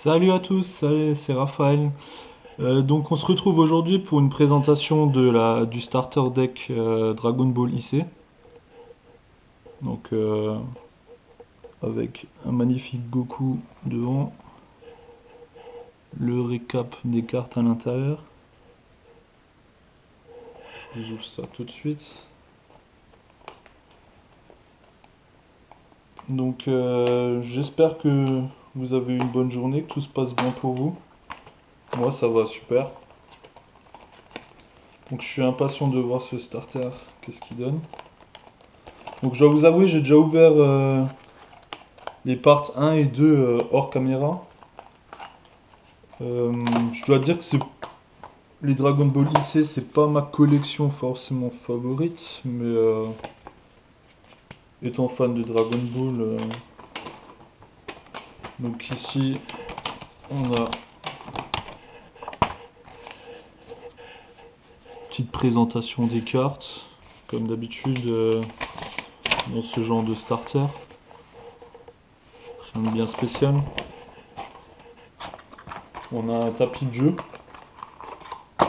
Salut à tous, salut, c'est Raphaël. Donc on se retrouve aujourd'hui pour une présentation du starter deck Dragon Ball IC. Donc avec un magnifique Goku devant, le récap des cartes à l'intérieur. Je vous ouvre ça tout de suite. Donc j'espère que vous avez eu une bonne journée, que tout se passe bien pour vous. Moi ça va super. Donc je suis impatient de voir ce starter, qu'est-ce qu'il donne. Donc je dois vous avouer, j'ai déjà ouvert les parts 1 et 2 hors caméra. Je dois dire que les Dragon Ball IC, c'est pas ma collection forcément favorite, mais étant fan de Dragon Ball, donc ici on a une petite présentation des cartes, comme d'habitude dans ce genre de starter. Rien de bien spécial. On a un tapis de jeu. Ah,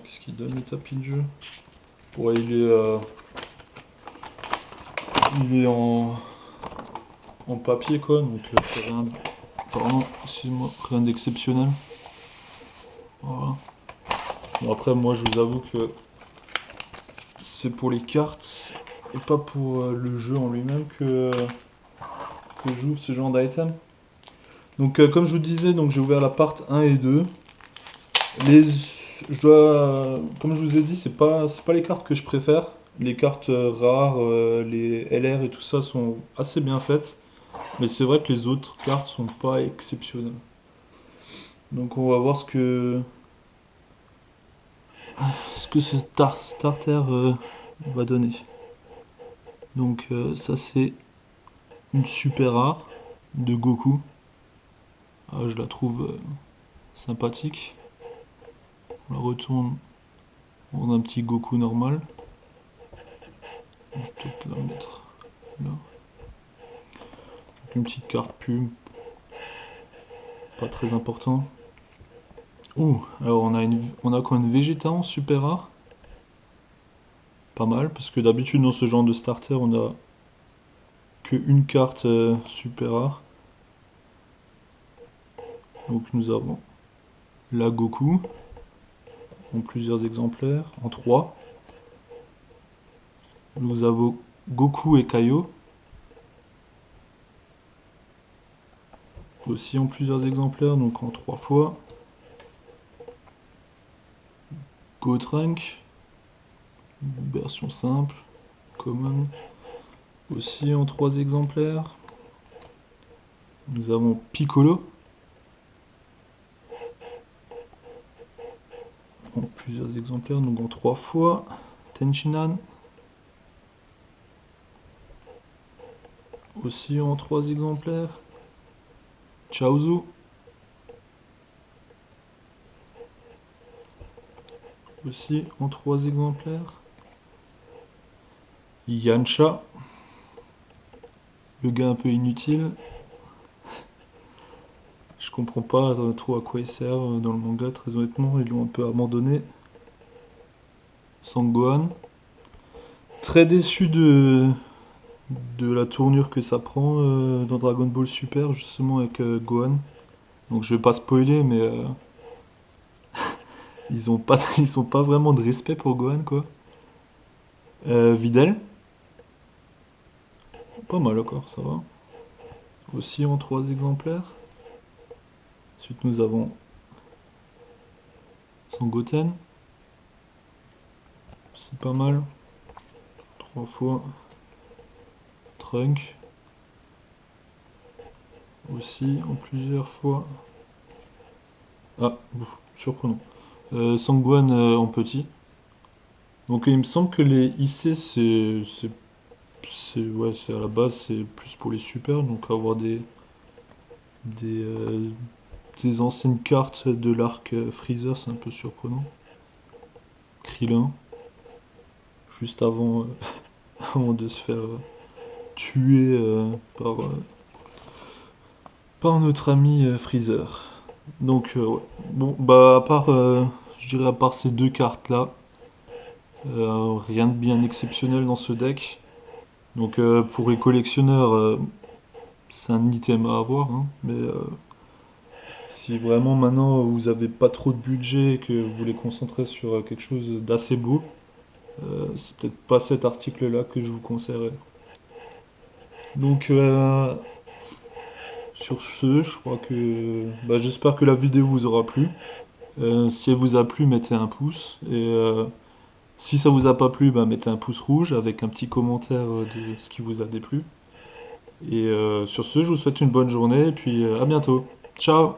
qu'est-ce qu'il donne le tapis de jeu? Ouais, il est en papier quoi, donc c'est rien, pardon, excuse-moi, rien d'exceptionnel. Voilà. Bon, après, moi je vous avoue que c'est pour les cartes et pas pour le jeu en lui-même que j'ouvre ce genre d'item. Donc, comme je vous disais, donc j'ai ouvert la part 1 et 2. Les, comme je vous ai dit, c'est pas les cartes que je préfère. Les cartes rares, les LR et tout ça sont assez bien faites. Mais c'est vrai que les autres cartes sont pas exceptionnelles. Donc on va voir ce que ce starter va donner. Donc ça c'est une super rare de Goku. Ah, je la trouve sympathique. On la retourne en un petit Goku normal. Je vais peut-être la mettre là. Donc une petite carte pub, pas très important. Ouh, alors on a quoi, une Vegeta en super rare. Pas mal, parce que d'habitude dans ce genre de starter on a que une carte super rare. Donc nous avons la Goku en plusieurs exemplaires, en 3. Nous avons Goku et Kaio, aussi en plusieurs exemplaires, donc en 3 fois. Gotrunk, version simple, common, aussi en 3 exemplaires. Nous avons Piccolo, en plusieurs exemplaires, donc en 3 fois. Tenchinan, aussi en 3 exemplaires. Chaozu, aussi en 3 exemplaires. Yancha, le gars un peu inutile. Je comprends pas trop à quoi il sert dans le manga, très honnêtement, ils l'ont un peu abandonné. Sangohan. Très déçu de la tournure que ça prend dans Dragon Ball Super, justement avec Gohan. Donc je vais pas spoiler, mais ils ont pas vraiment de respect pour Gohan, quoi. Videl. Pas mal encore, ça va. Aussi en 3 exemplaires. Ensuite nous avons Sangoten. C'est pas mal. 3 fois. Trunk. Aussi en plusieurs fois. Ah, surprenant. Sangohan en petit. Donc il me semble que les IC ouais, c'est à la base c'est plus pour les super, donc avoir des, euh, des anciennes cartes de l'arc Freezer, c'est un peu surprenant. Krillin, juste avant, avant de se faire tuer par par notre ami Freezer. Donc, ouais. Bon, bah, à part, je dirais à part ces deux cartes-là, rien de bien exceptionnel dans ce deck. Donc, pour les collectionneurs, c'est un item à avoir, hein, mais si vraiment maintenant vous avez pas trop de budget et que vous voulez concentrer sur quelque chose d'assez beau, c'est peut-être pas cet article-là que je vous conseillerais. Donc, sur ce, je crois que, bah, j'espère que la vidéo vous aura plu. Si elle vous a plu, mettez un pouce. Et si ça vous a pas plu, bah, mettez un pouce rouge avec un petit commentaire de ce qui vous a déplu. Et sur ce, je vous souhaite une bonne journée et puis à bientôt. Ciao!